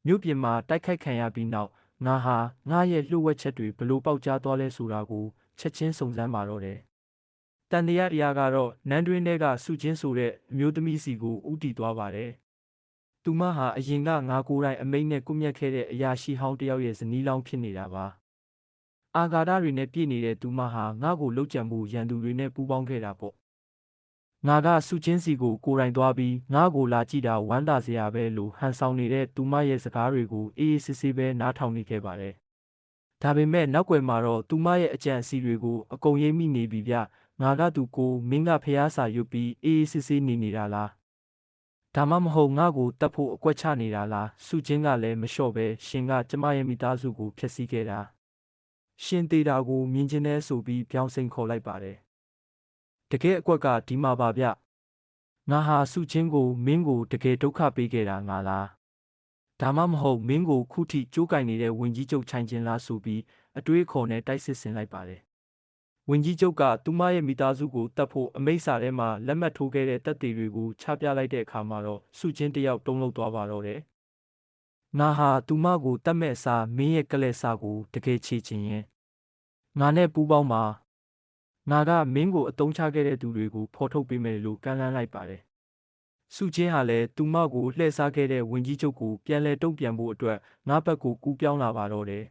မြို့ပြင်မှာတိုက်ခိုက်ခံရပြီးနောက်ငါဟာငါရဲ့လှုပ်ဝက်ချက်တွေဘလို့ပေါက်ကြားသွားလဲဆိုတာကိုချက်ချင်းစုံစမ်းပါတော့တယ်။တန်တရားတရားကတော့နန်းတွင်းထဲကစုချင်းဆိုတဲ့အမျိုးသမီးစီကိုဥတီသွားပါတယ်။သူမဟာအရင်ကငါကိုယ်တိုင်အမိန့်နဲ့ကွပ်မျက်ခဲ့တဲ့အရာရှိဟောင်းတယောက်ရဲ့ဇနီးလောင်းဖြစ်နေတာပါ။အာဃာတတွေနဲ့ပြည့်နေတဲ့သူမဟာငါ့ကိုလှုပ်ကြံဖို့ရန်သူတွေနဲ့ပူးပေါင်းခဲ့တာပေါ့။ငါကစုချင်းစီကိုကိုယ်တိုင်သွားပြီးငါ့ကိုလာကြည့်တာဝမ်းသာစရာပဲလို့ဟန်ဆောင်နေတဲ့သူမရဲ့စကားတွေကိုအေးအေးဆေးဆေးပဲနားထောင်နေခဲ့ပါတယ်။ဒါပေမဲ့နောက်ွယ်မှာတော့သူမရဲ့အကြံအစီတွေကိုအကုန်ရိပ်မိနေပြီဗျ။ငါကသူကိုမင်းကဖျားစာရွတ်ပြီးအေးအေးဆေးဆေးနေနေတာလား။ဒါမှမဟုတ်ငါ့ကိုတတ်ဖို့အကွက်ချနေတာလား။စုချင်းကလည်းမလျှော့ပဲရှင်ကကျမရဲ့မိသားစုကိုဖျက်ဆီးခဲ့တာ။ရှင်သေးတာကိုမြင်ချင်တဲ့ဆိုပြီးပြောင်းစိန်ခေါ်လိုက်ပါတယ်။တကယ်အကွက်ကဒီမှာပါဗျ။ငါဟာစုချင်းကိုမင်းကိုတကယ်ဒုက္ခပေးခဲ့တာငါလား။ဒါမှမဟုတ်မင်းကိုခုထိကြိုးကင်နေတဲ့ဝင်ကြီးချုပ်ချိုင်ချင်းလားဆိုပြီးအတွေးခေါ်နဲ့တိုက်စစ်ဆင်လိုက်ပါတယ်။ဝင်ကြီးချုပ်ကသူမရဲ့မိသားစုကိုတတ်ဖို့အမိန့်စာထဲမှာလက်မှတ်ထိုးခဲ့တဲ့တပ်တွေတွေကိုချပြလိုက်တဲ့အခါမှာတော့စုချင်းတယောက်တုံးလုံးသွားပါတော့တယ်။ငါဟာသူမကိုတတ်မဲ့အစားမင်းရဲ့ကလဲ့စာကိုတကယ်ချေချင်ရင်ငါနဲ့ပူးပေါင်းပါငါကမင်းကိုအတုံးချခဲ့တဲ့သူတွေကိုဖော်ထုတ်ပေးမယ်လို့ကမ်းလှမ်းလိုက်ပါတယ်။စုချင်းဟာလည်းသူမကိုလှည့်စားခဲ့တဲ့ဝင်ကြီးချုပ်ကိုပြန်လဲတုံ့ပြန်ဖို့အတွက်ငါဘက်ကိုကူးပြောင်းလာပါတော့တယ်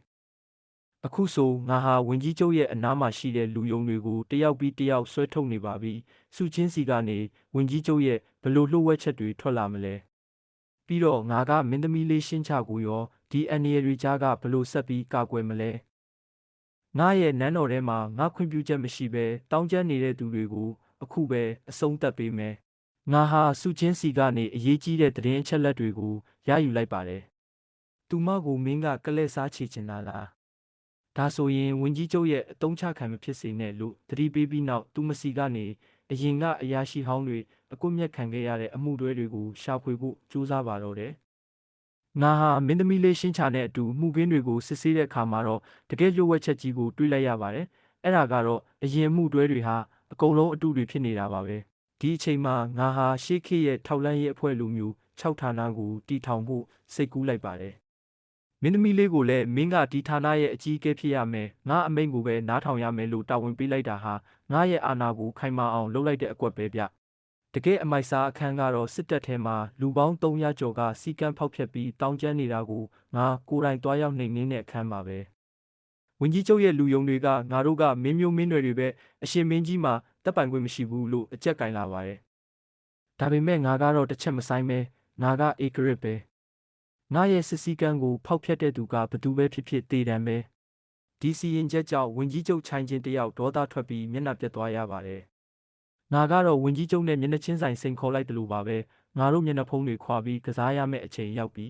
။အခုဆိုငါဟာဝင်ကြီးချုပ်ရဲ့အနားမှာရှိတဲ့လူယုံတွေကိုတယောက်ပြီးတယောက်ဆွဲထုတ်နေပါပြီ။စုချင်းစီကနေဝင်ကြီးချုပ်ရဲ့ဘလို့လှုပ်ဝက်ချက်တွေထွက်လာမလဲ။ပြီးတော့ငါကမင်းသမီးလေးရှင်းချကိုရောဒီအန်နီယရီကြားကဘလို့ဆက်ပြီးကာကွယ်မလဲ။ငါရဲ့နန်းတော်ထဲမှာငါခွင့်ပြုချက်မရှိဘဲတောင်းကျမ်းနေတဲ့သူတွေကိုအခုပဲအဆုံးသတ်ပေးမယ်။ငါဟာစုချင်းစီကနေအရေးကြီးတဲ့သတင်းအချက်လက်တွေကိုရယူလိုက်ပါတယ်။သူမကိုမင်းကကလဲ့စားချေချင်တာလား။ဒါဆိုရင်ဝင်ကြီးချုပ်ရဲ့အတုံးချခံမဖြစ်စေနဲ့လို့သတိပေးပြီးနောက်သူမစီကနေအရင်ကအရာရှိဟောင်းတွေအကွပ်မျက်ခံခဲ့ရတဲ့အမှုတွဲတွေကိုရှာဖွေဖို့ကြိုးစားပါတော့တယ်။ငါဟာမင်းသမီးလေးရှင်းချနဲ့အတူမှုခင်းတွေကိုစစ်ဆေးတဲ့အခါမှာတော့တကယ်လျှို့ဝှက်ချက်ကြီးကိုတွေးလိုက်ရပါတယ်။အဲ့ဒါကတော့အရင်မှုတွဲတွေဟာအကုန်လုံးအတူတွေဖြစ်နေတာပါပဲ။ဒီအချိန်မှာငါဟာရှေးခေတ်ရဲ့ထောက်လန်းရေးအဖွဲ့လူမျိုး6ဌာနကိုတီထောင်ဖို့စိတ်ကူးလိုက်ပါတယ်။မင်းသမီးလေးကိုလည်းမင်းကဒီဌာနရဲ့အကြီးအကဲဖြစ်ရမယ်။ငါအမိန့်ကိုပဲနားထောင်ရမယ်လို့တာဝန်ပေးလိုက်တာဟာငါရဲ့အာဏာကိုခိုင်မာအောင်လုပ်လိုက်တဲ့အကွက်ပဲဗျ။တကယ်အမိုက်စားအခန်းကတော့စစ်တပ်ထဲမှာလူပေါင်း300ကျော်ကစီကံဖောက်ဖျက်ပြီးတောင်းကျမ်းနေတာကိုငါကိုယ်တိုင်တွားရောက်နှိမ်နင်းတဲ့အခန်းပါပဲ။ဝင်ကြီးချုပ်ရဲ့လူယုံတွေကငါတို့ကမင်းမျိုးမင်းတွေပဲအရှင်မင်းကြီးမှာတပ်ပိုင်ခွင့်မရှိဘူးလို့အကြက်ကင်လာပါတယ်။ဒါပေမဲ့ငါကတော့တစ်ချက်မဆိုင်ပဲငါကဧကရစ်ပဲ။ငါရဲ့စစ်စည်းကမ်းကိုဖောက်ဖျက်တဲ့သူကဘသူပဲဖြစ်ဖြစ်တေးတံပဲ။ဒီစီရင်ချက်ကြောင့်ဝင်ကြီးချုပ်ချိုင်ချင်းတယောက်ဒေါသထွက်ပြီးမျက်နှာပြတ်သွားရပါတယ်။ငါကတော့ဝင်ကြီးချုပ်နဲ့မျက်နှာချင်းဆိုင်စိန်ခေါ်လိုက်တယ်လို့ပါပဲ။ငါတို့မျက်နှာဖုံးတွေခွာပြီးကစားရမယ့်အချိန်ရောက်ပြီ